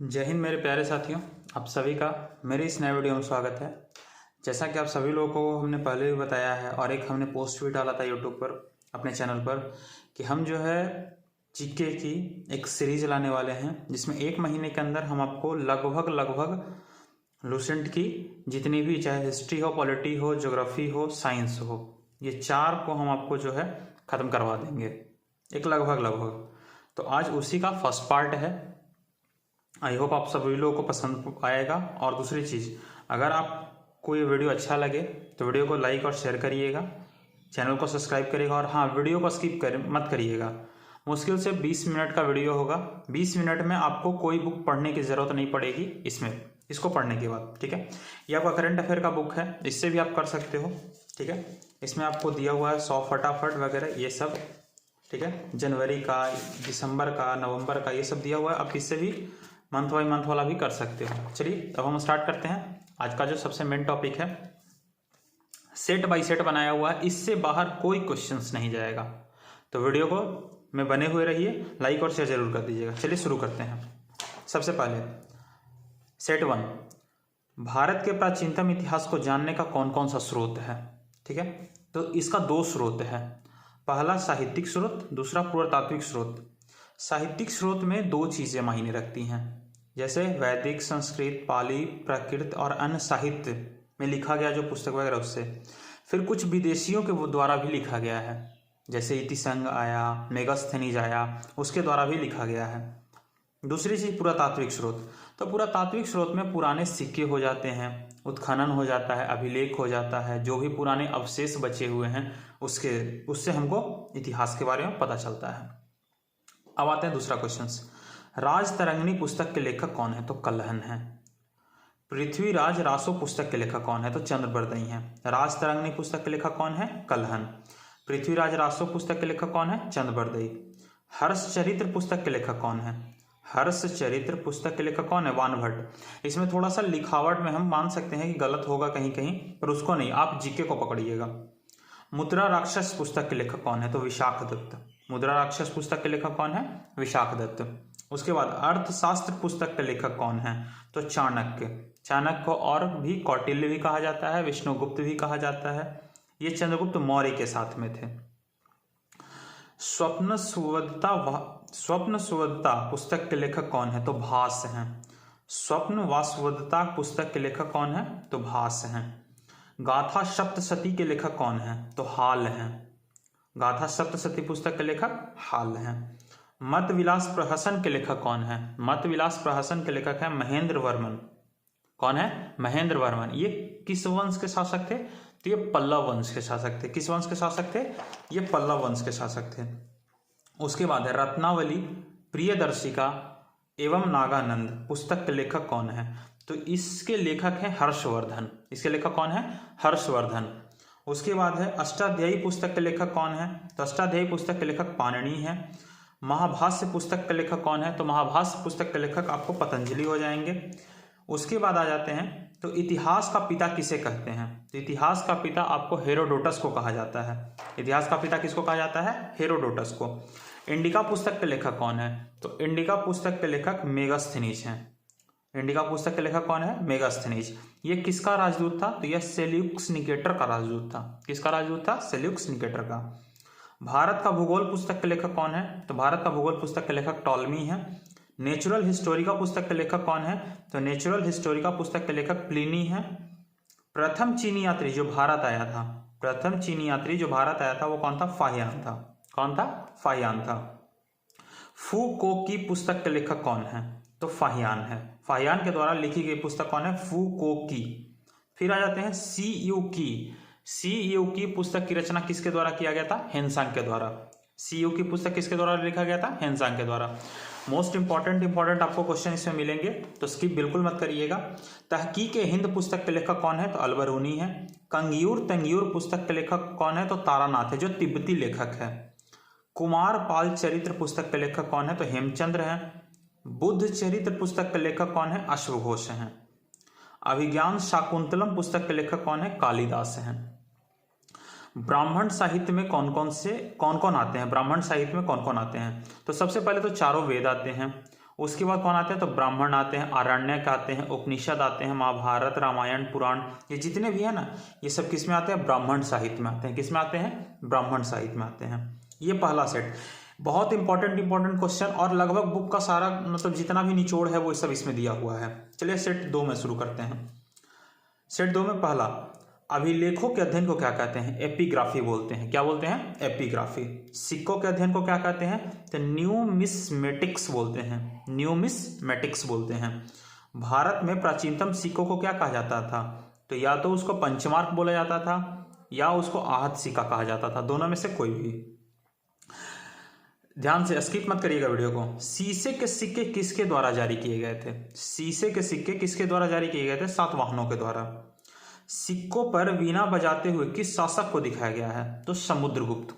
जय हिंद मेरे प्यारे साथियों, आप सभी का मेरे इस नए वीडियो में स्वागत है। जैसा कि आप सभी लोगों को हमने पहले भी बताया है और एक हमने पोस्ट भी डाला था यूट्यूब पर अपने चैनल पर कि हम जो है जीके की एक सीरीज लाने वाले हैं जिसमें 1 महीने के अंदर हम आपको लगभग लूसेंट की जितनी भी, चाहे हिस्ट्री हो, पॉलिटी हो, ज्योग्राफी हो, साइंस हो, ये 4 को हम आपको जो है ख़त्म करवा देंगे, एक लगभग। तो आज उसी का फर्स्ट पार्ट है। आई होप आप सभी लोगों को पसंद आएगा। और दूसरी चीज़, अगर आपको ये वीडियो अच्छा लगे तो वीडियो को लाइक और शेयर करिएगा, चैनल को सब्सक्राइब करिएगा और हाँ, वीडियो को मत करिएगा। मुश्किल से 20 मिनट का वीडियो होगा। 20 मिनट में आपको कोई बुक पढ़ने की ज़रूरत नहीं पड़ेगी इसको पढ़ने के बाद, ठीक है। ये आपका करंट अफेयर का बुक है, इससे भी आप कर सकते हो, ठीक है। इसमें आपको दिया हुआ है 100 फटाफट वगैरह ये सब, ठीक है। जनवरी का, दिसंबर का, नवंबर का, ये सब दिया हुआ है। आप इससे भी मंथ बाई मंथ वाला भी कर सकते हो। चलिए अब हम स्टार्ट करते हैं। आज का जो सबसे मेन टॉपिक है, सेट बाय सेट बनाया हुआ है, इससे बाहर कोई क्वेश्चंस नहीं जाएगा। तो वीडियो को में बने हुए रहिए, लाइक और शेयर जरूर कर दीजिएगा। चलिए शुरू करते हैं। सबसे पहले सेट 1, भारत के प्राचीनतम इतिहास को जानने का कौन कौन सा स्रोत है, ठीक है। तो इसका 2 स्रोत है। पहला साहित्यिक स्रोत, दूसरा पुरातात्विक स्रोत। साहित्यिक स्रोत में 2 चीजें मायने रखती हैं, जैसे वैदिक, संस्कृत, पाली, प्राकृत और अन्य साहित्य में लिखा गया जो पुस्तक वगैरह उससे। फिर कुछ विदेशियों के द्वारा भी लिखा गया है, जैसे इतिसंग आया, मेगास्थनीज आया, उसके द्वारा भी लिखा गया है। दूसरी चीज पुरातात्विक स्रोत। तो पुरातात्विक स्रोत में पुराने सिक्के हो जाते हैं, उत्खनन हो जाता है, अभिलेख हो जाता है, जो भी पुराने अवशेष बचे हुए हैं उससे हमको इतिहास के बारे में पता चलता है। अब आते हैं दूसरा क्वेश्चन। राजतरंगिणी पुस्तक के लेखक कौन है? तो कल्हन है। पृथ्वीराज रासो पुस्तक के लेखक कौन है? तो चंद्रबरदई है। राजतरंगिणी पुस्तक के लेखक कौन है? कल्हन। पृथ्वीराज रासो पुस्तक के लेखक कौन है? चंद्रबरदई। हर्षचरित्र पुस्तक के लेखक कौन है? हर्षचरित्र पुस्तक के लेखक कौन है? वानभट्ट। इसमें थोड़ा सा लिखावट में हम मान सकते हैं कि गलत होगा कहीं कहीं, पर उसको नहीं, आप जीके को पकड़िएगा। मुद्रा राक्षस पुस्तक के लेखक कौन है? तो विशाख दत्त। मुद्रा राक्षस पुस्तक के लेखक कौन है? विशाख दत्त। उसके बाद अर्थशास्त्र पुस्तक के लेखक कौन है? तो चाणक्य। चाणक्य को और भी कौटिल्य भी कहा जाता है, विष्णुगुप्त भी कहा जाता है। ये चंद्रगुप्त मौर्य के साथ में थे। स्वप्न सुवधता पुस्तक के लेखक कौन है? तो भास हैं। स्वप्न वासवदता पुस्तक के लेखक कौन है? तो भास हैं। गाथा सप्तशती के लेखक कौन है? तो हाल हैं। गाथा सप्तशती पुस्तक के लेखक हाल हैं। मत विलास प्रहसन के लेखक कौन है? मत विलास प्रहसन के लेखक है महेंद्र वर्मन। कौन है? महेंद्र वर्मन। ये किस वंश के शासक थे? तो ये पल्लव वंश के शासक थे। किस वंश के शासक थे? ये पल्लव वंश के शासक थे। उसके बाद है रत्नावली, प्रियदर्शिका एवं नागानंद पुस्तक के लेखक कौन है? तो इसके लेखक है हर्षवर्धन। इसके लेखक कौन है? हर्षवर्धन। उसके बाद है अष्टाध्यायी पुस्तक के लेखक कौन है? तो अष्टाध्यायी पुस्तक के लेखक पाणिनि है। महाभाष्य पुस्तक के लेखक कौन है? तो महाभाष्य पुस्तक के लेखक आपको पतंजलि हो जाएंगे। उसके बाद आ जाते हैं तो इतिहास का पिता किसे कहते हैं? तो इतिहास का पिता आपको हेरोडोटस को कहा जाता है। इतिहास का पिता किसको कहा जाता है? हेरोडोटस को। इंडिका पुस्तक के लेखक कौन है? तो इंडिका पुस्तक के लेखक मेगास्थनीज हैं। इंडिका पुस्तक के लेखक कौन है? मेगास्थनीज। ये किसका राजदूत था? तो यह सेल्यूकस निकेटर का राजदूत था। किसका राजदूत था? सेल्यूकस निकेटर का। भारत का भूगोल पुस्तक के लेखक कौन है? तो भारत का भूगोल पुस्तक के लेखक टॉलमी है। नेचुरल हिस्टोरिका पुस्तक के लेखक कौन है? तो नेचुरल हिस्टोरिका पुस्तक के लेखक प्लिनी है। प्रथम चीनी यात्री जो भारत आया था, प्रथम चीनी यात्री जो भारत आया था वो कौन था? फाहियान था। कौन था? फाहियान था। फू को की पुस्तक के लेखक कौन है? तो फाहियान है। फाहियान के द्वारा लिखी गई पुस्तक कौन है? फू को की। फिर आ जाते हैं सी यू की। सी यू की पुस्तक की रचना किसके द्वारा किया गया था? हेनसांग के द्वारा। सी यू की पुस्तक किसके द्वारा लिखा गया था? हेनसांग के द्वारा। मोस्ट इंपॉर्टेंट आपको क्वेश्चन इसमें मिलेंगे, तो स्किप बिल्कुल मत करिएगा। तहकीक हिंद पुस्तक के लेखक कौन है? तो अलबरूनी है। कंगियूर तंगियूर पुस्तक के लेखक कौन है? तो तारानाथ है, जो तिब्बती लेखक है। कुमार पाल चरित्र पुस्तक के लेखक कौन है? तो हेमचंद्र है। बुद्ध चरित्र पुस्तक के लेखक कौन है? अश्वघोष हैं। अभिज्ञान शाकुंतलम पुस्तक के लेखक कौन है? कालिदास हैं। ब्राह्मण साहित्य में कौन कौन आते हैं? ब्राह्मण साहित्य में कौन कौन आते हैं? तो सबसे पहले तो चारों वेद आते हैं। उसके बाद कौन आते हैं, तो ब्राह्मण आते हैं, आरण्यक आते हैं, उपनिषद आते हैं, महाभारत, रामायण, पुराण, ये जितने भी है ना, ये सब किस में आते हैं, ब्राह्मण साहित्य में आते हैं। किस में आते हैं, ब्राह्मण साहित्य में आते हैं। ये पहला सेट बहुत इंपॉर्टेंट क्वेश्चन, और लगभग बुक का सारा मतलब जितना भी निचोड़ है वो सब इसमें दिया हुआ है। चलिए सेट 2 में शुरू करते हैं। सेट 2 में पहला, अभिलेखों के अध्ययन को क्या कहते हैं, एपिग्राफी बोलते हैं। क्या बोलते हैं, एपिग्राफी। सिक्कों के अध्ययन को क्या कहते हैं, तो न्यूमिस्मेटिक्स बोलते हैं, न्यूमिस्मेटिक्स बोलते हैं। भारत में प्राचीनतम सिक्कों को क्या कहा जाता था, तो या तो उसको पंचमार्क बोला जाता था या उसको आहत सिक्का कहा जाता था, दोनों में से कोई भी। ध्यान से स्किप मत करिएगा वीडियो को। शीशे के सिक्के किसके द्वारा जारी किए गए थे, शीशे के सिक्के किसके द्वारा जारी किए गए थे, सातवाहनों के द्वारा। सिक्कों पर वीणा बजाते हुए किस शासक को दिखाया गया है, तो समुद्रगुप्त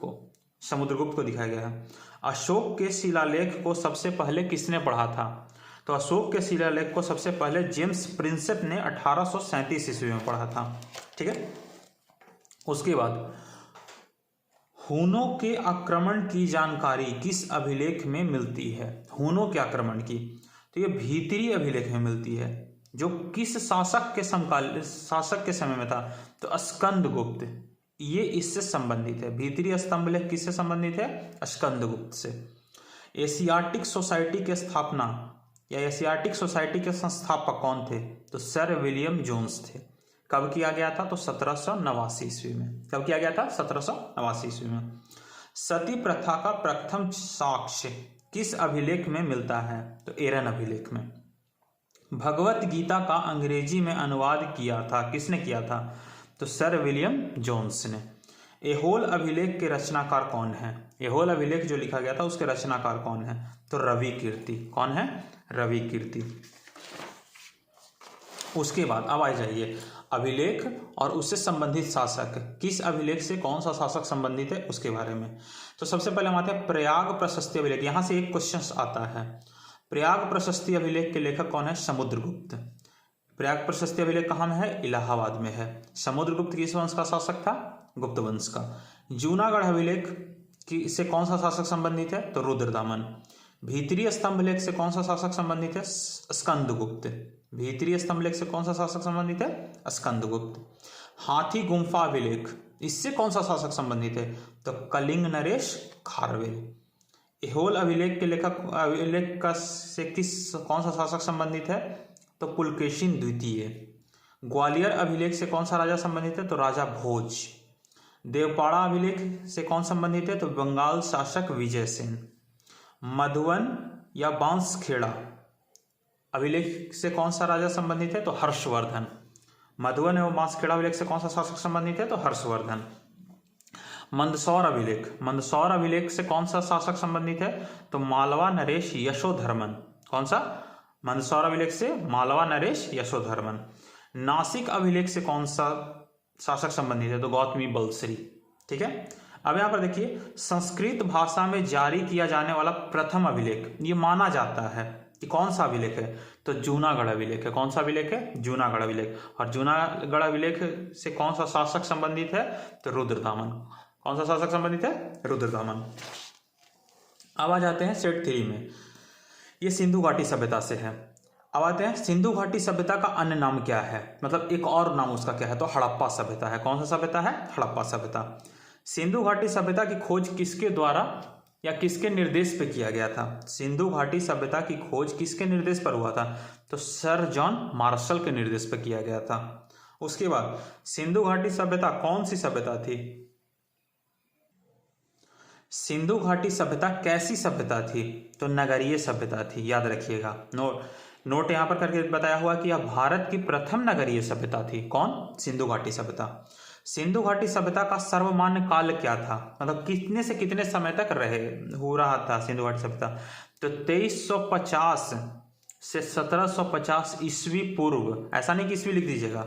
को दिखाया गया है। अशोक के शिलालेख को सबसे पहले किसने पढ़ा था, तो अशोक के शिलालेख को सबसे पहले जेम्स प्रिंसेप ने 1837 ईस्वी में पढ़ा था। ठीक है। उसके बाद हूनों के आक्रमण की जानकारी किस अभिलेख में मिलती है, हूनों के आक्रमण की, तो ये भीतरी अभिलेख में मिलती है, जो किस शासक के समय में था, तो स्कंदगुप्त। ये इससे संबंधित है, भीतरी स्तंभलेख किससे संबंधित है, स्कंदगुप्त से। एशियाटिक सोसाइटी की स्थापना या एशियाटिक सोसाइटी के संस्थापक कौन थे, तो सर विलियम जोन्स थे। कब किया गया था, तो 1789 ईस्वी में। कब किया गया था, 1789 ईस्वी में। सती प्रथा का प्रथम साक्ष्य किस अभिलेख में मिलता है, तो एरन अभिलेख में। भगवत गीता का अंग्रेजी में अनुवाद किया था, किसने किया था, तो सर विलियम जोन्स ने। एहोल अभिलेख के रचनाकार कौन है, एहोल अभिलेख जो लिखा गया था उसके रचनाकार कौन है, तो रवि कीर्ति। कौन है, रवि कीर्ति। उसके बाद अब आ जाइए अभिलेख और उससे संबंधित शासक, किस अभिलेख से कौन सा शासक संबंधित है उसके बारे में। तो सबसे पहले हम आते हैं प्रयाग प्रशस्ति अभिलेख। यहां से एक क्वेश्चन आता है, प्रयाग प्रशस्ति अभिलेख के लेखक कौन है, समुद्रगुप्त। प्रयाग प्रशस्ति अभिलेख कहाँ में है, इलाहाबाद में है। समुद्रगुप्त किस वंश का शासक था, गुप्त वंश का। जूनागढ़ अभिलेख से कौन सा शासक संबंधित है, तो रुद्रदामन। भीतरी स्तंभलेख से कौन सा शासक संबंधित है, स्कंदगुप्त। भीतरी स्तंभलेख से कौन सा शासक संबंधित है, स्कंदगुप्त। हाथी गुम्फा अभिलेख, इससे कौन सा शासक संबंधित है, तो कलिंग नरेश खारवेल। एहोल अभिलेख के अभिलेख का से कौन सा शासक संबंधित है, तो पुलकेशिन द्वितीय। ग्वालियर अभिलेख से कौन सा राजा संबंधित है, तो राजा भोज। देवपाड़ा अभिलेख से कौन संबंधित है, तो बंगाल शासक विजय सेन। मधुवन या बांसखेड़ा अभिलेख से कौन सा राजा संबंधित है, तो हर्षवर्धन। मधुवन एवं बांसखेड़ा अभिलेख से कौन सा शासक संबंधित है, तो हर्षवर्धन। मंदसौर अभिलेख से कौन सा शासक संबंधित है, तो मालवा नरेश यशोधर्मन। कौन सा, मंदसौर अभिलेख से मालवा नरेश यशोधर्मन। नासिक अभिलेख से कौन सा शासक संबंधित है, तो गौतमी बलश्री। ठीक है। अब यहां पर देखिए, संस्कृत भाषा में जारी किया जाने वाला प्रथम अभिलेख, ये माना जाता है कि कौन सा अभिलेख है, तो जूनागढ़ अभिलेख है। कौन सा अभिलेख है, जूनागढ़ अभिलेख। और जूनागढ़ अभिलेख से कौन सा शासक संबंधित है, तो रुद्रदामन। कौन सा शासक संबंधित है, रुद्रदामन। अब आ जाते हैं सेट 3 में, ये सिंधु घाटी सभ्यता से है। अब आते हैं सिंधु घाटी सभ्यता का अन्य नाम क्या है, मतलब एक और नाम उसका क्या है, तो हड़प्पा सभ्यता है। कौन सा सभ्यता है, हड़प्पा सभ्यता। सिंधु घाटी सभ्यता की खोज किसके द्वारा या किसके निर्देश पे किया गया था, सिंधु घाटी सभ्यता की खोज किसके निर्देश पर हुआ था, तो सर जॉन मार्शल के निर्देश पर किया गया था। उसके बाद सिंधु घाटी सभ्यता कौन सी सभ्यता थी, सिंधु घाटी सभ्यता कैसी सभ्यता थी, तो नगरीय सभ्यता थी। याद रखिएगा, नोट यहां पर करके बताया हुआ कि यह भारत की प्रथम नगरीय सभ्यता थी। कौन, सिंधु घाटी सभ्यता। सिंधु घाटी सभ्यता का सर्वमान्य काल क्या था, मतलब कितने से कितने समय तक हो रहा था सिंधु घाटी सभ्यता, तो 2350 से 1750 ईस्वी पूर्व। ऐसा नहीं कि ईस्वी लिख दीजिएगा,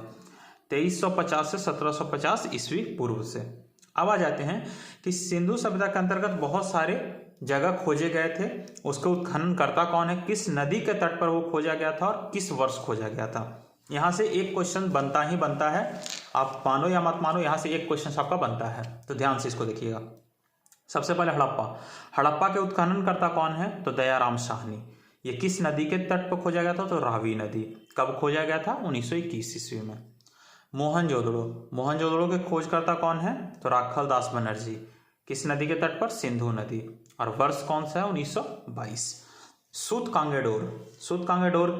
2350 से 1750 ईस्वी पूर्व से। अब आ जाते हैं कि सिंधु सभ्यता के अंतर्गत बहुत सारे जगह खोजे गए थे, उसका उत्खनन करता कौन है, किस नदी के तट पर वो खोजा गया था और किस वर्ष खोजा गया था। यहां से एक क्वेश्चन बनता ही बनता है, आप मानो या मत मानो, यहां से एक क्वेश्चन आपका बनता है, तो ध्यान से इसको देखिएगा। सबसे पहले हड़प्पा के उत्खनन करता कौन है, तो दयाराम साहनी। ये किस नदी के तट पर खोजा गया था? तो रावी नदी। कब खोजा गया था? 1921 ईस्वी में। मोहनजोदड़ो, मोहनजोदड़ो के खोजकर्ता कौन है? तो राखल दास बनर्जी। किस नदी के तट पर? सिंधु नदी। और वर्ष कौन सा है? 1922। सूतकांगेडोर, सूतकांगेडोर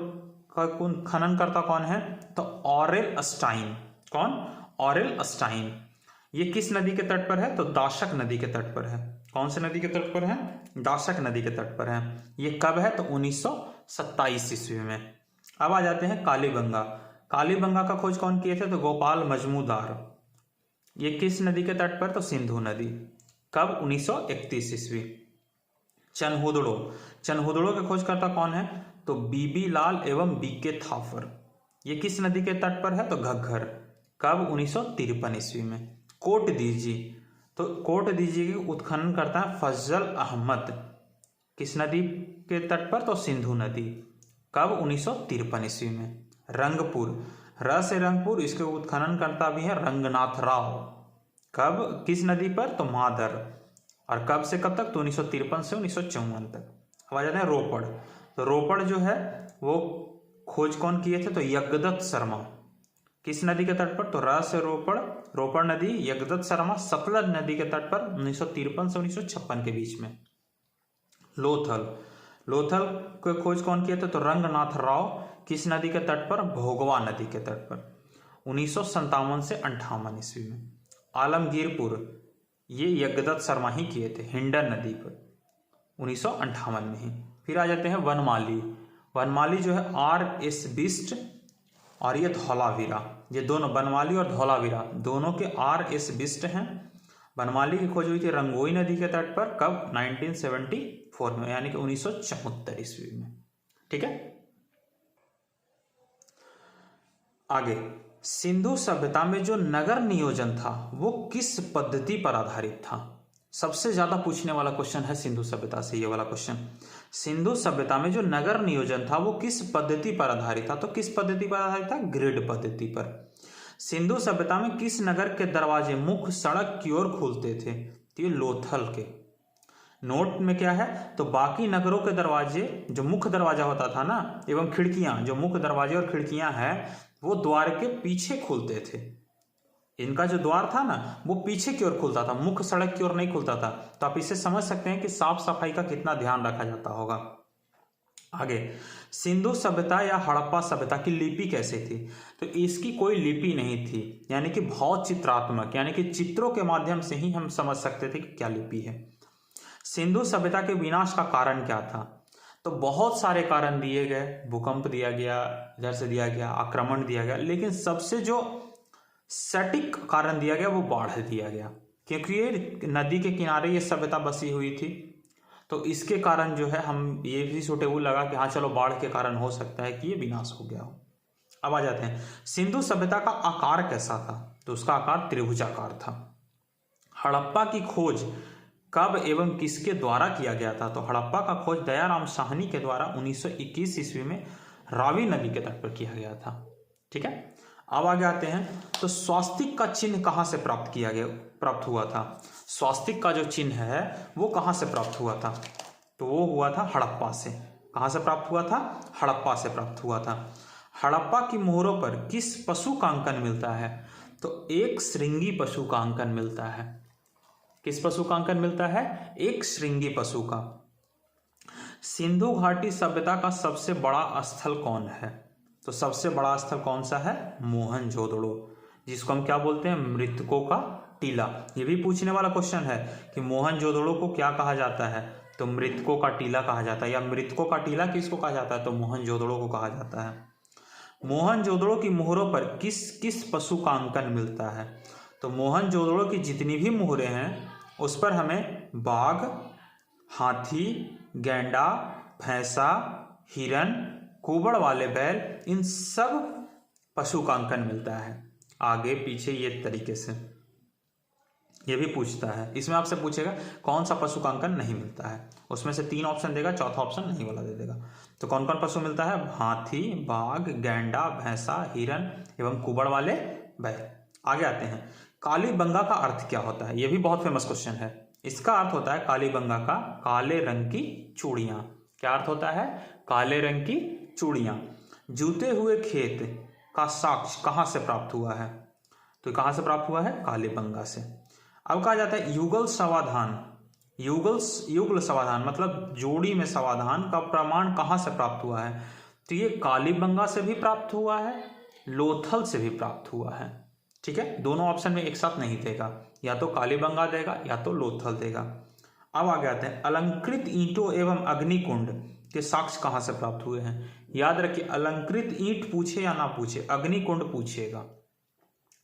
का खननकर्ता कौन है? तो ऑरेल अस्टाइन। कौन? ऑरेल अस्टाइन। ये किस नदी के तट पर है? तो दाशक नदी के तट पर है। कौन से नदी के तट पर है? दाशक नदी के तट पर है। ये कब है? तो 1927 ईस्वी में। अब आ जाते हैं कालीबंगा। कालीबंगा का खोज कौन किए थे? तो गोपाल मजमूदार। ये किस नदी के तट पर? तो सिंधु नदी। कब? 1931 ईस्वी। चनहुदड़ो, चनहुदड़ो के खोजकर्ता कौन है? तो बीबी लाल एवं बीके थापर। ये किस नदी के तट पर है? तो घग्घर। कब? 1953 ईस्वी में। कोट दीजी, तो कोट दीजी के उत्खनन करता है फजल अहमद। किस नदी के तट पर? तो सिंधु नदी। कब? 1953 ईस्वी में। रंगपुर, र से रंगपुर, इसके उत्खनन करता भी है रंगनाथ राव। कब? किस नदी पर? तो मादर। और कब से कब तक? तो 1953 से 1954 तक। अब आ जाते हैं रोपड़। तो रोपड़ जो है वो खोज कौन किए थे? तो यज्ञदत्त शर्मा। किस नदी के तट पर? तो र से रोपड़, रोपड़ नदी, यज्ञदत्त शर्मा, सतलज नदी के तट पर 1953 से 1956 के बीच में। लोथल, लोथल के खोज कौन किए थे? तो रंगनाथ राव। किस नदी के तट पर? भोगवा नदी के तट पर 1957 से 58 ईस्वी में। आलमगीरपुर, ये यज्ञदत्त शर्मा ही किए थे हिंडन नदी पर 1958 में ही। फिर आ जाते हैं वनमाली। वनमाली जो है R.S. बिस्ट और ये धौलावीरा, ये दोनों वनमाली और धौलावीरा दोनों के R.S. बिस्ट हैं। वनमाली की खोज हुई थी रंगोई नदी के तट पर। कब? 1974 में, यानी कि 1974 ईस्वी में। ठीक है। आगे, सिंधु सभ्यता में जो नगर नियोजन था वो किस पद्धति पर आधारित था? सबसे ज्यादा पूछने वाला क्वेश्चन है सिंधु सभ्यता से ये वाला क्वेश्चन। सिंधु सभ्यता में जो नगर नियोजन था वो किस पद्धति पर आधारित था? तो किस पद्धति पर आधारित था? ग्रिड पद्धति पर। सिंधु सभ्यता में किस नगर के दरवाजे मुख्य सड़क की ओर खुलते थे? तो ये लोथल के। नोट में क्या है? तो बाकी नगरों के दरवाजे, जो मुख्य दरवाजा होता था ना, एवं खिड़कियां, जो मुख्य दरवाजे और खिड़कियां हैं वो द्वार के पीछे खुलते थे। इनका जो द्वार था ना वो पीछे की ओर खुलता था, मुख्य सड़क की ओर नहीं खुलता था। तो आप इसे समझ सकते हैं कि साफ सफाई का कितना ध्यान रखा जाता होगा। आगे, सिंधु सभ्यता या हड़प्पा सभ्यता की लिपि कैसे थी? तो इसकी कोई लिपि नहीं थी, यानी कि भाव चित्रात्मक, यानी कि चित्रों के माध्यम से ही हम समझ सकते थे कि क्या लिपि है। सिंधु सभ्यता के विनाश का कारण क्या था? तो बहुत सारे कारण दिए गए, भूकंप दिया गया, इधर से दिया गया, आक्रमण दिया गया, लेकिन सबसे जो सटीक कारण दिया गया वो बाढ़ दिया गया, क्योंकि ये नदी के किनारे ये सभ्यता बसी हुई थी। तो इसके कारण जो है हम ये भी सुटेबल लगा कि हाँ चलो बाढ़ के कारण हो सकता है कि ये विनाश हो गया हो। अब आ जाते हैं, सिंधु सभ्यता का आकार कैसा था? तो उसका आकार त्रिभुजाकार था। हड़प्पा की खोज कब एवं किसके द्वारा किया गया था? तो हड़प्पा का खोज दयाराम साहनी के द्वारा 1921 ईस्वी में रावी नदी के तट पर किया गया था। ठीक है। अब आगे आते हैं, तो स्वास्तिक का चिन्ह कहां से प्राप्त हुआ था? स्वास्तिक का जो चिन्ह है वो कहां से प्राप्त हुआ था? तो वो हुआ था हड़प्पा से। कहां से प्राप्त हुआ था? हड़प्पा से प्राप्त हुआ था। हड़प्पा की मोहरों पर किस पशु का अंकन मिलता है? तो एक श्रृंगी पशु का अंकन मिलता है। किस पशु का अंकन मिलता है? एक श्रृंगी पशु का। सिंधु घाटी सभ्यता का सबसे बड़ा स्थल कौन है? तो सबसे बड़ा स्थल कौन सा है? मोहनजोदड़ो, जिसको हम क्या बोलते हैं? मृतकों का टीला। ये भी पूछने वाला क्वेश्चन है कि मोहनजोदड़ो को क्या कहा जाता है? तो मृतकों का टीला कहा जाता है। या मृतकों का टीला किसको कहा जाता है? तो मोहनजोदड़ो को कहा जाता है। मोहनजोदड़ो की मोहरों पर किस किस पशु का अंकन मिलता है? तो मोहनजोदड़ो की जितनी भी मोहरें हैं उस पर हमें बाघ, हाथी, गैंडा, भैंसा, हिरन, कुबड़ वाले बैल, इन सब पशु का अंकन मिलता है। आगे पीछे ये तरीके से ये भी पूछता है। इसमें आपसे पूछेगा कौन सा पशु का अंकन नहीं मिलता है। उसमें से 3 ऑप्शन देगा, चौथा ऑप्शन नहीं वाला दे देगा। तो कौन कौन पशु मिलता है? हाथी, बाघ, गैंडा, भैंसा, हिरन एवं कुबड़ वाले बैल। आगे आते हैं, कालीबंगा का अर्थ क्या होता है? यह भी बहुत फेमस क्वेश्चन है। इसका अर्थ होता है कालीबंगा का काले रंग की चूड़ियां। क्या अर्थ होता है? काले रंग की चूड़ियां। जूते हुए खेत का साक्ष्य कहाँ से प्राप्त हुआ है? तो कहाँ से प्राप्त हुआ है? कालीबंगा से। अब कहा जाता है युगल समाधान। युगल समाधान मतलब जोड़ी में समाधान का प्रमाण कहाँ से प्राप्त हुआ है? तो ये कालीबंगा से भी प्राप्त हुआ है, लोथल से भी प्राप्त हुआ है। ठीक है, दोनों ऑप्शन में एक साथ नहीं देगा, या तो कालीबंगा देगा या तो लोथल देगा। अब आगे आते हैं अलंकृत ईंटों एवं अग्निकुंड के साक्ष्य कहाँ से प्राप्त हुए हैं? याद रखिए, अलंकृत ईंट पूछे या ना पूछे, अग्निकुंड पूछेगा।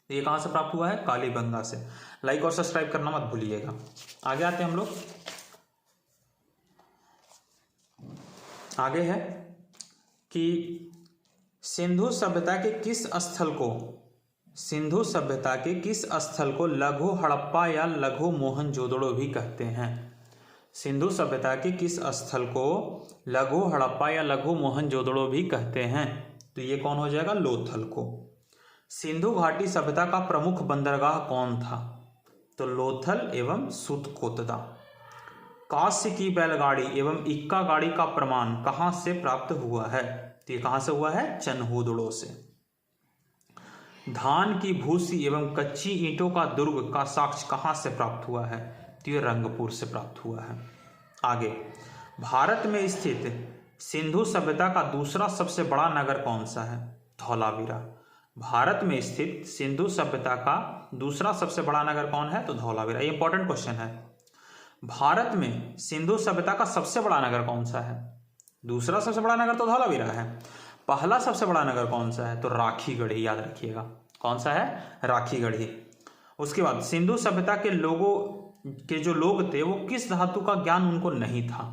ये कहाँ से प्राप्त हुआ है? कालीबंगा से। लाइक और सब्सक्राइब करना मत भूलिएगा। आगे आते हैं हम लोग। आगे है कि सिंधु सभ्यता के किस स्थल को लघु हड़प्पा या लघु मोहनजोदड़ो भी कहते हैं? सिंधु सभ्यता के किस स्थल को लघु हड़प्पा या लघु मोहनजोदड़ो भी कहते हैं? तो ये कौन हो जाएगा? लोथल को। सिंधु घाटी सभ्यता का प्रमुख बंदरगाह कौन था? तो लोथल एवं सुतकोतदा। कांस्य की बैलगाड़ी एवं इक्का गाड़ी का प्रमाण कहां से प्राप्त हुआ है? तो ये कहां से हुआ है? चनहूदड़ो से। धान की भूसी एवं कच्ची ईंटों का दुर्ग का साक्ष्य कहां से प्राप्त हुआ है? तो ये रंगपुर से प्राप्त हुआ है। आगे, भारत में स्थित सिंधु सभ्यता का दूसरा सबसे बड़ा नगर कौन सा है? धौलावीरा। भारत में स्थित सिंधु सभ्यता का दूसरा सबसे बड़ा नगर कौन है? तो धौलावीरा। ये इंपॉर्टेंट क्वेश्चन है। भारत में सिंधु सभ्यता का सबसे बड़ा नगर कौन सा है? दूसरा सबसे बड़ा नगर तो धौलावीरा है। पहला सबसे बड़ा नगर कौन सा है? तो राखीगढ़ी। याद रखिएगा, कौन सा है? राखीगढ़ी। उसके बाद सिंधु सभ्यता के लोगों के जो लोग थे वो किस धातु का ज्ञान उनको नहीं था?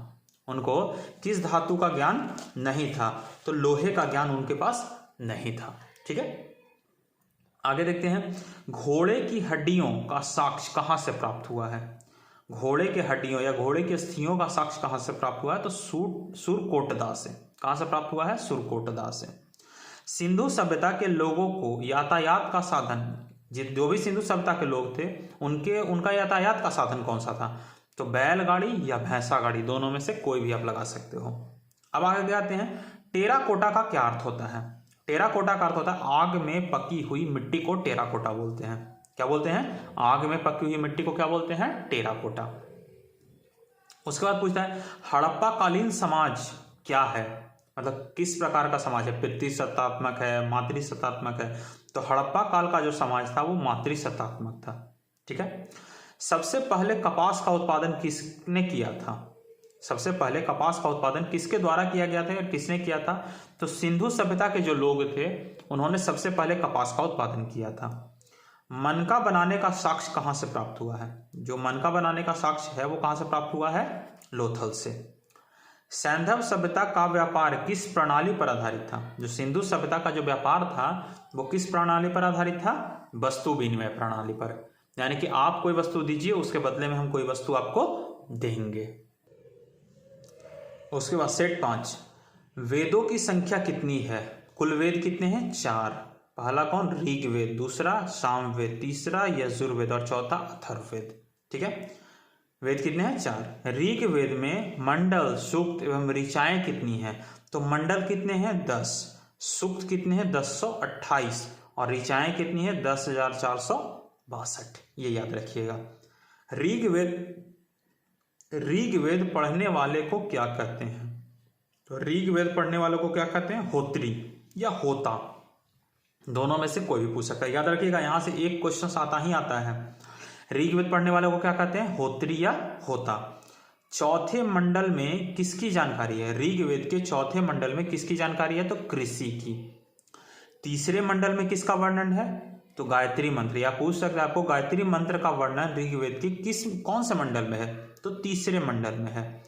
उनको किस धातु का ज्ञान नहीं था? तो लोहे का ज्ञान उनके पास नहीं था। ठीक है, आगे देखते हैं घोड़े की हड्डियों का साक्ष्य कहां से प्राप्त हुआ है? घोड़े के हड्डियों या घोड़े के अस्थियों का साक्ष्य कहां से प्राप्त हुआ है? तो सुरकोटदा से। कहां से प्राप्त हुआ है? सुरकोटदा से। सिंधु सभ्यता के लोगों को यातायात का साधन, जो भी सिंधु सभ्यता के लोग थे उनका यातायात का साधन कौन सा था? तो बैलगाड़ी या भैंसा गाड़ी, दोनों में से कोई भी आप लगा सकते हो। अब आगे आते हैं टेराकोटा का क्या अर्थ होता है? टेराकोटा का अर्थ होता है आग में पकी हुई मिट्टी को टेराकोटा बोलते हैं। क्या बोलते हैं? आग में पकी हुई मिट्टी को क्या बोलते हैं? टेराकोटा। उसके बाद पूछता है हड़प्पा कालीन समाज क्या है? मतलब किस प्रकार का समाज है? पितृसत्तात्मक है, मातृसत्तात्मक है? तो हड़प्पा काल का जो समाज था वो मातृसत्तात्मक था। ठीक है, सबसे पहले कपास का उत्पादन किसने किया था? सबसे पहले कपास का उत्पादन किसके द्वारा किया गया था या किसने किया था? तो सिंधु सभ्यता के जो लोग थे उन्होंने सबसे पहले कपास का उत्पादन किया था। मनका बनाने का साक्ष्य कहां से प्राप्त हुआ है? जो मनका बनाने का साक्ष्य है वो कहां से प्राप्त हुआ है? लोथल से। सैंधव सभ्यता का व्यापार किस प्रणाली पर आधारित था? जो सिंधु सभ्यता का जो व्यापार था वो किस प्रणाली पर आधारित था? वस्तु विनिमय प्रणाली पर। यानी कि आप कोई वस्तु दीजिए, उसके बदले में हम कोई वस्तु आपको देंगे। उसके बाद सेट 5, वेदों की संख्या कितनी है? कुल वेद कितने हैं? 4। पहला कौन? ऋग्वेद, दूसरा सामवेद, तीसरा यजुर्वेद और चौथा अथर्ववेद। ठीक है, वेद कितने हैं? 4। ऋग्वेद में मंडल, सूक्त एवं ऋचाएं कितनी हैं? तो मंडल कितने हैं? 10। सूक्त कितने हैं? 1028 और ऋचाएं कितनी है? 10,462। ये याद रखिएगा। ऋग्वेद पढ़ने वाले को क्या कहते हैं? तो ऋग्वेद पढ़ने वालों को क्या कहते हैं? होत्री या होता, दोनों में से कोई भी पूछ सकता है। याद रखिएगा, यहां से एक क्वेश्चन आता ही आता है। ऋग्वेद पढ़ने वालों को क्या कहते हैं? होत्री या होता। चौथे मंडल में किसकी जानकारी है? ऋग्वेद के चौथे मंडल में किसकी जानकारी है? तो कृषि की। तीसरे मंडल में किसका वर्णन है? तो गायत्री मंत्र। या पूछ सकते हैं आपको गायत्री मंत्र का वर्णन ऋग्वेद के कौन से मंडल में है? तो तीसरे मंडल में है।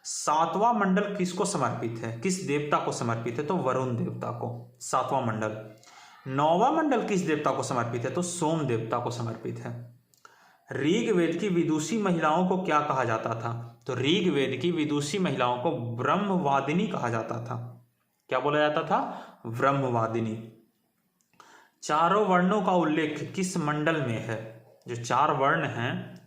7वां मंडल किसको समर्पित है? किस देवता को समर्पित है? तो वरुण देवता को, 7वां मंडल। 9वां मंडल किस देवता को समर्पित है? तो सोम देवता को समर्पित है। ऋग्वेद की विदुषी महिलाओं को क्या कहा जाता था? तो ऋग्वेद की विदुषी महिलाओं को ब्रह्मवादिनी कहा जाता था। क्या बोला जाता था? ब्रह्मवादिनी। चारों वर्णों का उल्लेख किस मंडल में है? जो 4 वर्ण हैं,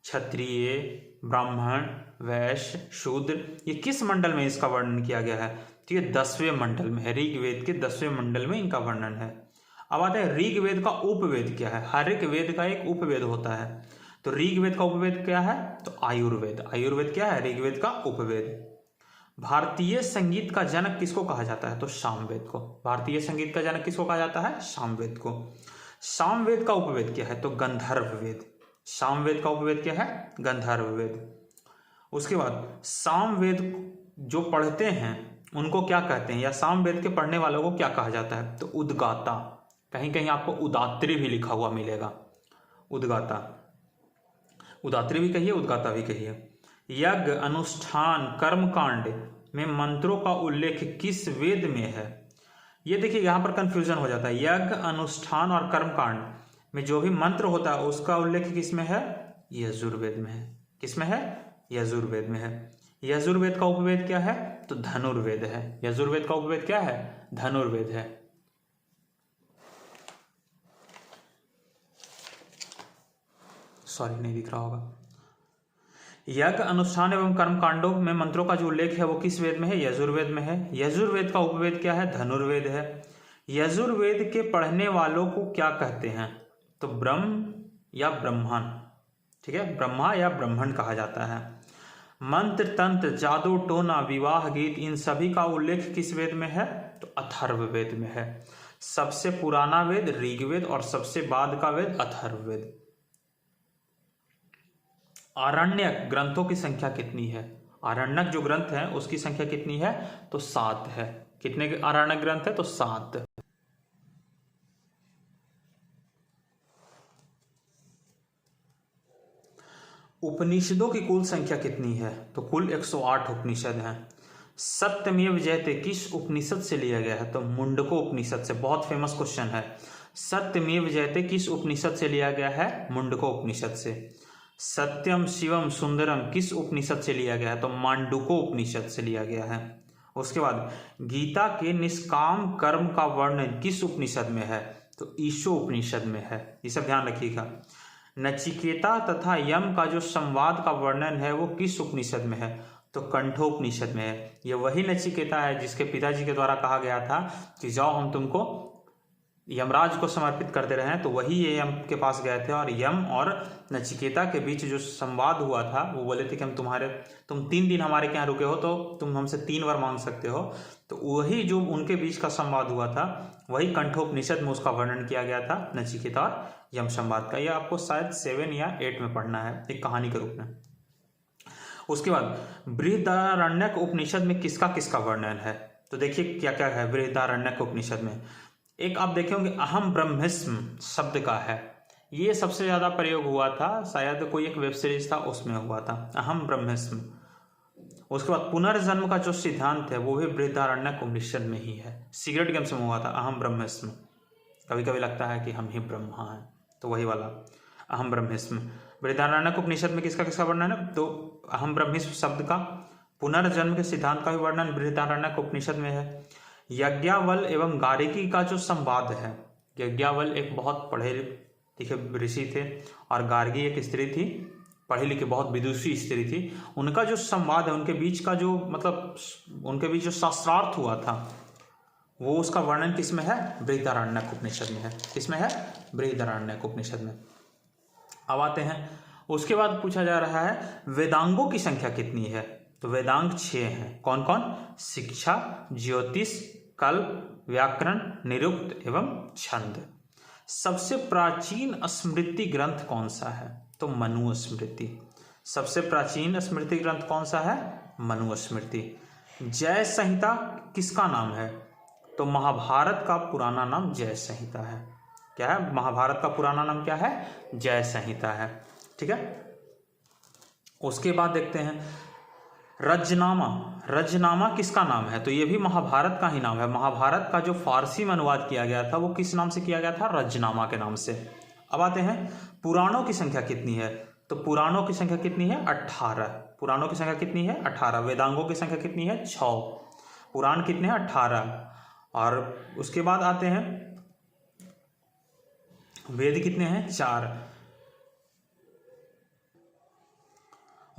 क्षत्रिय, ब्राह्मण, वैश्य, शूद्र, ये किस मंडल में इसका वर्णन किया गया है? तो ये 10वें मंडल में है, ऋग्वेद के 10वें मंडल में इनका वर्णन है। अब आते हैं ऋग्वेद का उपवेद क्या है। हर एक वेद का एक उपवेद होता है, तो ऋग्वेद का उपवेद क्या है? तो आयुर्वेद। आयुर्वेद क्या है? ऋग्वेद का उपवेद। भारतीय संगीत का जनक किसको कहा जाता है? तो सामवेद को। भारतीय संगीत का जनक किसको कहा जाता है? सामवेद को। सामवेद का उपवेद क्या है? तो गंधर्व वेद। सामवेद का उपवेद क्या है? गंधर्व वेद। उसके बाद सामवेद जो पढ़ते हैं उनको क्या कहते हैं, या सामवेद के पढ़ने वालों को क्या कहा जाता है? तो उद्गाता। कहीं कहीं आपको उदात्री भी लिखा हुआ मिलेगा। उद्गाता, उदात्री भी कहिए, उद्गाता भी कहिए। यज्ञ, अनुष्ठान, कर्मकांड में मंत्रों का उल्लेख किस वेद में है? ये देखिए यहाँ पर कंफ्यूजन हो जाता है। यज्ञ, अनुष्ठान और कर्मकांड में जो भी मंत्र होता है उसका उल्लेख किस में है? यजुर्वेद में है। किस में है? यजुर्वेद में है। यजुर्वेद का उपवेद क्या है? तो धनुर्वेद है। यजुर्वेद का उपवेद क्या है? धनुर्वेद है। सॉरी, नहीं दिख रहा होगा। यज्ञ, अनुष्ठान एवं कर्म कांडों में मंत्रों का जो उल्लेख है वो किस वेद में है? यजुर्वेद में है। यजुर्वेद का उपवेद क्या है? धनुर्वेद है। यजुर्वेद के पढ़ने वालों को क्या कहते हैं? तो ब्रह्म या ब्रह्मण। ठीक है, ब्रह्मा या ब्रह्मण कहा जाता है। मंत्र, तंत्र, जादू टोना, विवाह गीत, इन सभी का उल्लेख किस वेद में है? तो अथर्ववेद में है। सबसे पुराना वेद ऋग्वेद और सबसे बाद का वेद अथर्ववेद। आरण्यक ग्रंथों की संख्या कितनी है? आरण्यक जो ग्रंथ है उसकी संख्या कितनी है? तो 7 है। कितने आरण्यक ग्रंथ है? तो 7। उपनिषदों की कुल संख्या कितनी है? तो कुल 108 उपनिषद हैं। सत्यमेव जयते किस उपनिषद से लिया गया है? तो मुंडको उपनिषद से। बहुत फेमस क्वेश्चन है। सत्यमेव जयते किस उपनिषद से लिया गया है? मुंडको उपनिषद से। सत्यम शिवम सुंदरम किस उपनिषद से लिया गया है? तो मांडुको उपनिषद से लिया गया है। उसके बाद गीता के निष्काम कर्म का वर्णन किस उपनिषद में है? तो ईशो उपनिषद में है। ये सब ध्यान रखिएगा। नचिकेता तथा यम का जो संवाद का वर्णन है वो किस उपनिषद में है? तो कंठोपनिषद में है। ये वही नचिकेता है जिसके पिताजी के द्वारा कहा गया था कि जाओ हम तुमको यमराज को समर्पित करते रहे, तो वही ये यम के पास गए थे और यम और नचिकेता के बीच जो संवाद हुआ था वो बोले थे कि हम तुम 3 दिन हमारे यहाँ रुके हो तो तुम हमसे 3 वर मांग सकते हो। तो वही जो उनके बीच का संवाद हुआ था वही कंठोपनिषद में उसका वर्णन किया गया था, नचिकेता और यम संवाद का। यह आपको शायद 7 या 8 में पढ़ना है, एक कहानी के रूप में। उसके बाद बृहदारण्यक उपनिषद में किसका किसका वर्णन है? तो देखिए क्या क्या है बृहदारण्यक उपनिषद में। एक आप देखे होंगे अहम ब्रह्मिस्म शब्द का है, ये सबसे ज्यादा प्रयोग हुआ था, शायद कोई एक वेब सीरीज था उसमें हुआ था अहम ब्रह्मिस्म। उसके बाद पुनर्जन्म का जो सिद्धांत है वो भी बृहदारण्यक उपनिषद में ही है। सिगरेट गेम्स में हुआ था अहम ब्रह्मिस्म। कभी कभी लगता है कि हम ही ब्रह्मा हैं, तो वही वाला अहम ब्रह्मिस्म। बृहदारण्यक उपनिषद में किसका किसका वर्णन है? तो अहम ब्रह्मिस्म शब्द का, पुनर्जन्म के सिद्धांत का भी वर्णन बृहदारण्यक उपनिषद में है। यज्ञावल एवं गार्गी का जो संवाद है, यज्ञावल एक बहुत पढ़े लिखे ऋषि थे और गार्गी एक स्त्री थी, पढ़ी लिखी बहुत विदुषी स्त्री थी। उनका जो संवाद है, उनके बीच का जो मतलब उनके बीच जो शास्त्रार्थ हुआ था वो उसका वर्णन किस में है? बृहदारण्यक उपनिषद में है। किसमें है? बृहदारण्यक उपनिषद में। अब आते हैं, उसके बाद पूछा जा रहा है वेदांगों की संख्या कितनी है? तो वेदांग 6 हैं। कौन कौन? शिक्षा, ज्योतिष, कल्प, व्याकरण, निरुक्त एवं छंद। सबसे प्राचीन स्मृति ग्रंथ कौन सा है? तो मनुस्मृति। सबसे प्राचीन स्मृति ग्रंथ कौन सा है? मनुस्मृति। जय संहिता किसका नाम है? तो महाभारत का पुराना नाम जय संहिता है। क्या है? महाभारत का पुराना नाम क्या है? जय संहिता है। ठीक है। उसके बाद देखते हैं रजनामा। रजनामा किसका नाम है? तो ये भी महाभारत का ही नाम है। महाभारत का जो फारसी में अनुवाद किया गया था वो किस नाम से किया गया था? रजनामा के नाम से। अब आते हैं पुराणों की संख्या कितनी है? तो पुराणों की संख्या कितनी है? 18। पुराणों की संख्या कितनी है? 18। वेदांगों की संख्या कितनी है? 6। पुराण कितने हैं? 18। और उसके बाद आते हैं वेद कितने हैं? 4।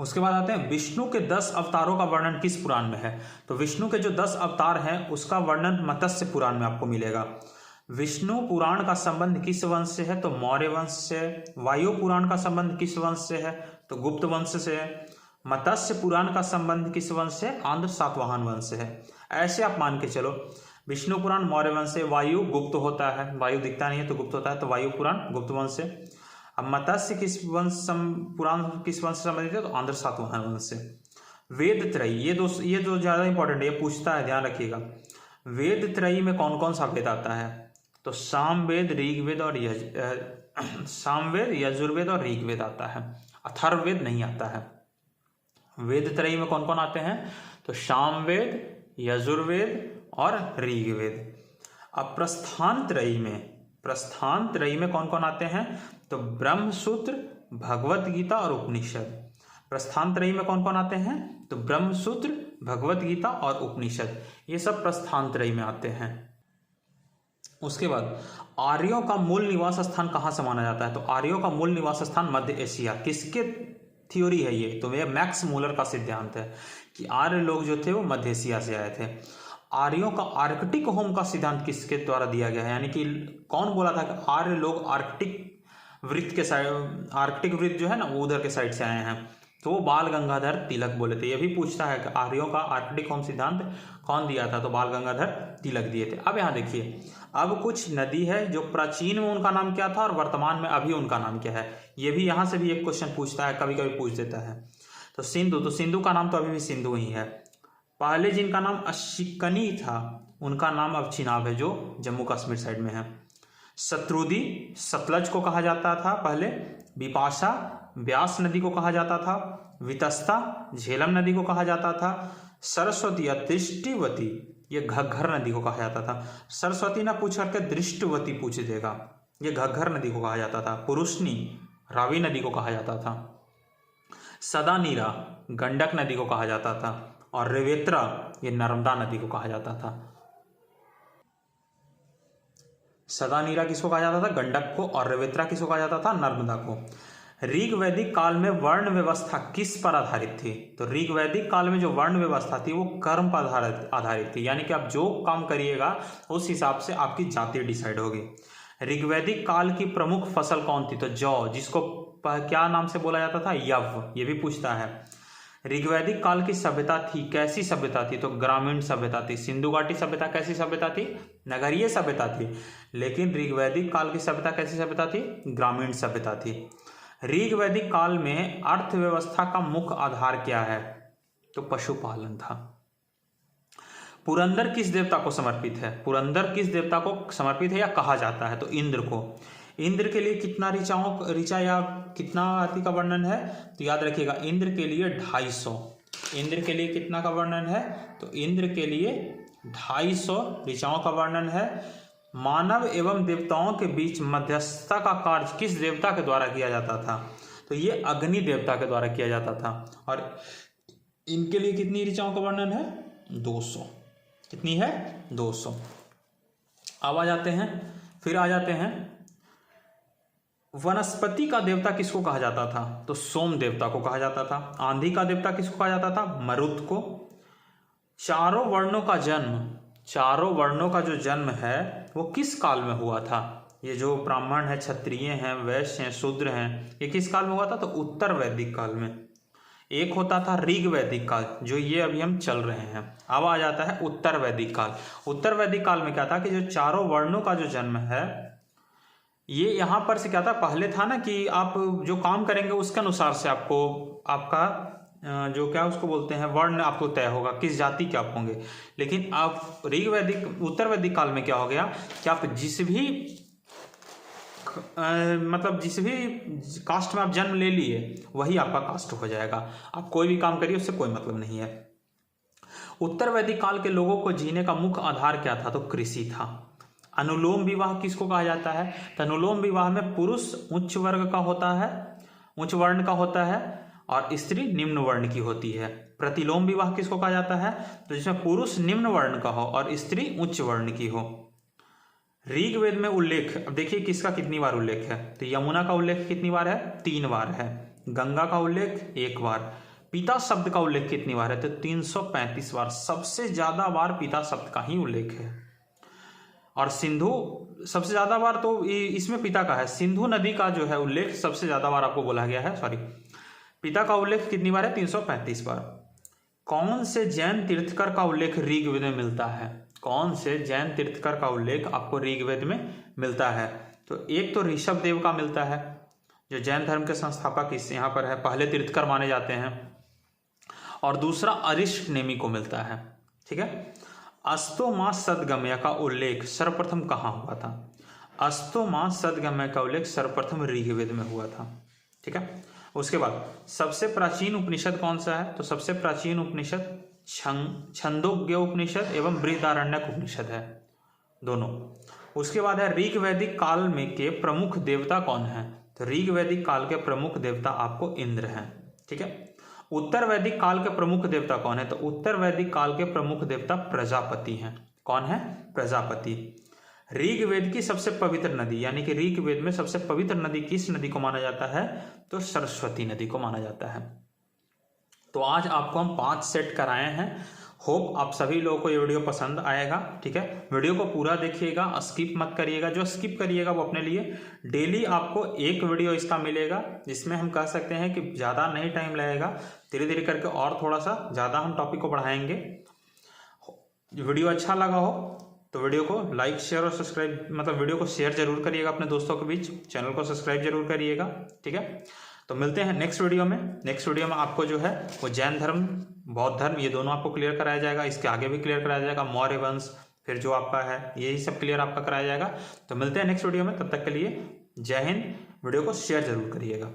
उसके बाद आते हैं विष्णु के 10 अवतारों का वर्णन किस पुराण में है। तो विष्णु के जो 10 अवतार हैं उसका वर्णन मत्स्य पुराण में आपको मिलेगा। विष्णु पुराण का संबंध किस वंश से है, तो मौर्य वंश से है। वायु पुराण का संबंध किस वंश से है, तो गुप्त वंश से है। मत्स्य पुराण का संबंध किस वंश से, आंध्र सातवाहन वंश से है। ऐसे आप मान के चलो, विष्णु पुराण मौर्य वंश से, वायु गुप्त होता है, वायु दिखता नहीं है तो गुप्त होता है, तो वायु पुराण गुप्त वंश से। अब मत्स्य किस वंश पुराण किस वंश से संबंधित है, तो आंध्र सातवाहन वंश से। वेद त्रयी, ये दो ज्यादा इंपॉर्टेंट है, ये पूछता है, ध्यान रखिएगा। वेद त्रयी में कौन कौन सा वेद आता है, तो सामवेद, ऋग्वेद और सामवेद, यजुर्वेद और ऋग्वेद आता है, अथर्ववेद नहीं आता है। वेद त्रयी में कौन कौन आते हैं, तो सामवेद, यजुर्वेद और ऋग्वेद। अब प्रस्थान त्रयी में कौन कौन आते हैं, तो ब्रह्मसूत्र, भगवत गीता और उपनिषद। प्रस्थान त्रयी में कौन कौन आते हैं, तो ब्रह्मसूत्र, भगवत गीता और उपनिषद, ये सब प्रस्थान त्रयी में आते हैं। उसके बाद आर्यों का मूल निवास स्थान कहाँ से माना जाता है, तो आर्यों का मूल निवास स्थान मध्य एशिया। किसके थ्योरी है ये, तो यह मैक्स मूलर का सिद्धांत है कि आर्य लोग जो थे वो मध्य एशिया से आए थे। आर्यों का आर्कटिक होम का सिद्धांत किसके द्वारा दिया गया है, यानी कि कौन बोला था कि आर्य लोग आर्कटिक वृत्त के साइड, आर्कटिक वृत्त जो है ना वो उधर के साइड से आए हैं, तो वो बाल गंगाधर तिलक बोले थे। ये भी पूछता है कि आर्यों का आर्कटिक होम सिद्धांत कौन दिया था, तो बाल गंगाधर तिलक दिए थे। अब यहाँ देखिए, अब कुछ नदी है जो प्राचीन में उनका नाम क्या था और वर्तमान में अभी उनका नाम क्या है, ये भी यहाँ से भी एक क्वेश्चन पूछता है, कभी कभी पूछ देता है। तो सिंधु का नाम तो अभी भी सिंधु ही है। पहले जिनका नाम अशिकनी था उनका नाम अब चिनाब है, जो जम्मू कश्मीर साइड में है। शत्रुदी, सतलज को कहा जाता था पहले। बिपाशा, व्यास नदी को कहा जाता था। वितस्ता, झेलम नदी को कहा जाता था। सरस्वती या दृष्टिवती, ये घग्घर नदी को कहा जाता था। सरस्वती ना पूछ करके दृष्टिवती पूछ देगा, ये घग्घर नदी को कहा जाता था। पुरुषनी, रावी नदी को कहा जाता था। सदानीरा, गंडक नदी को कहा जाता था। और रेवेत्रा, ये नर्मदा नदी को कहा जाता था। सदानीरा किसको कहा जाता था, गंडक को, और रेवेत्रा किसको कहा जाता था, नर्मदा को। ऋग वैदिक काल में वर्ण व्यवस्था किस पर आधारित थी, तो ऋग वैदिक काल में जो वर्ण व्यवस्था थी वो कर्म पर आधारित थी, यानी कि आप जो काम करिएगा उस हिसाब से आपकी जाति डिसाइड होगी। ऋग्वैदिक काल की प्रमुख फसल कौन थी, तो जौ, जिसको क्या नाम से बोला जाता था, यव, ये भी पूछता है। ऋग्वैदिक काल की सभ्यता थी, कैसी सभ्यता थी, तो ग्रामीण सभ्यता थी। सिंधु घाटी सभ्यता कैसी सभ्यता थी, नगरीय सभ्यता थी। लेकिन ऋग्वैदिक काल की सभ्यता कैसी सभ्यता थी, ग्रामीण सभ्यता थी। ऋग्वैदिक काल में अर्थव्यवस्था का मुख्य आधार क्या है, तो पशुपालन था। पुरंदर किस देवता को समर्पित है, पुरंदर किस देवता को समर्पित है या कहा जाता है, तो इंद्र को। इंद्र के लिए कितना ऋचा या कितना आदि का वर्णन है, तो याद रखिएगा इंद्र के लिए 250। इंद्र के लिए कितना का वर्णन है, तो इंद्र के लिए 250 ऋचाओं का वर्णन है। मानव एवं देवताओं के बीच मध्यस्थता का कार्य किस देवता के द्वारा किया जाता था, तो ये अग्नि देवता के द्वारा किया जाता था। और इनके लिए कितनी ऋचाओं का वर्णन है, 200। कितनी है, 200। अब आ जाते हैं वनस्पति का देवता किसको कहा जाता था, तो सोम देवता को कहा जाता था। आंधी का देवता किसको कहा जाता था, मरुत को। चारों वर्णों का जो जन्म है वो किस काल में हुआ था, ये जो ब्राह्मण है, क्षत्रिय हैं, वैश्य हैं, शूद्र हैं, ये किस काल में हुआ था, तो उत्तर वैदिक काल में। एक होता था ऋग वैदिक काल, जो ये अभी हम चल रहे हैं। अब आ जाता है उत्तर वैदिक काल। उत्तर वैदिक काल में क्या था कि जो चारों वर्णों का जो जन्म है, ये यहाँ पर से क्या था, पहले था ना कि आप जो काम करेंगे उसके अनुसार से आपको आपका जो क्या उसको बोलते हैं वर्ण आपको तय होगा, किस जाति के आप होंगे। लेकिन आप उत्तर वैदिक काल में क्या हो गया कि आप जिस भी कास्ट में आप जन्म ले लिए वही आपका कास्ट हो जाएगा, आप कोई भी काम करिए उससे कोई मतलब नहीं है। उत्तर वैदिक काल के लोगों को जीने का मुख्य आधार क्या था, तो कृषि था। अनुलोम विवाह किसको कहा जाता है, तो अनुलोम विवाह में पुरुष उच्च वर्ण का होता है और स्त्री निम्न वर्ण की होती है। प्रतिलोम विवाह किसको कहा जाता है, तो जिसमें पुरुष निम्न वर्ण का हो और स्त्री उच्च वर्ण की हो। ऋग्वेद में उल्लेख, अब देखिए किसका कितनी बार उल्लेख है, तो यमुना का उल्लेख कितनी बार है, 3 बार है। गंगा का उल्लेख 1 बार, पिता शब्द का उल्लेख कितनी बार है? तो 335 बार। सबसे ज्यादा बार पिता शब्द का ही उल्लेख है। और सिंधु सबसे ज्यादा बार तो इसमें पिता का है। सिंधु नदी का जो है उल्लेख सबसे ज्यादा बार आपको बोला गया है, सॉरी, पिता का उल्लेख कितनी बार है? 335 बार। कौन से जैन तीर्थकर का उल्लेख ऋग्वेद में मिलता है? कौन से जैन तीर्थकर का उल्लेख आपको ऋग्वेद में मिलता है? तो एक तो ऋषभ देव का मिलता है, जो जैन धर्म के संस्थापक इस यहाँ पर है, पहले तीर्थकर माने जाते हैं। और दूसरा अरिष्ट नेमी को मिलता है। ठीक है। अस्तोमा सदगम्य का उल्लेख सर्वप्रथम कहाँ हुआ था? अस्तोमा सदगम्य का उल्लेख सर्वप्रथम ऋग्वेद में हुआ था। ठीक है। उसके बाद सबसे प्राचीन उपनिषद कौन सा है? तो सबसे प्राचीन उपनिषद छंदोग्य उपनिषद एवं बृहदारण्यक उपनिषद है, दोनों। उसके बाद है ऋग वैदिक काल में के प्रमुख देवता कौन है? तो ऋग वैदिक काल के प्रमुख देवता आपको इंद्र हैं। ठीक है। उत्तर वैदिक काल के प्रमुख देवता कौन है? तो उत्तर वैदिक काल के प्रमुख देवता प्रजापति हैं। कौन है? प्रजापति। ऋग्वेद की सबसे पवित्र नदी, यानी कि ऋग्वेद में सबसे पवित्र नदी किस नदी को माना जाता है? तो सरस्वती नदी को माना जाता है। तो आज आपको हम 5 सेट कराए हैं। होप आप सभी लोगों को ये वीडियो पसंद आएगा। ठीक है। वीडियो को पूरा देखिएगा, स्किप मत करिएगा। जो स्किप करिएगा वो अपने लिए डेली आपको एक वीडियो इसका मिलेगा, जिसमें हम कह सकते हैं कि ज़्यादा नहीं टाइम लगेगा, धीरे धीरे करके और थोड़ा सा ज़्यादा हम टॉपिक को बढ़ाएंगे। वीडियो अच्छा लगा हो तो वीडियो को लाइक, शेयर और सब्सक्राइब, मतलब वीडियो को शेयर जरूर करिएगा अपने दोस्तों के बीच। चैनल को सब्सक्राइब जरूर करिएगा। ठीक है। तो मिलते हैं नेक्स्ट वीडियो में। नेक्स्ट वीडियो में आपको जो है वो जैन धर्म, बौद्ध धर्म, ये दोनों आपको क्लियर कराया जाएगा। इसके आगे भी क्लियर कराया जाएगा, मौर्य वंश, फिर जो आपका है यही सब क्लियर आपका कराया जाएगा। तो मिलते हैं नेक्स्ट वीडियो में। तब तक के लिए जय हिंद। वीडियो को शेयर जरूर करिएगा।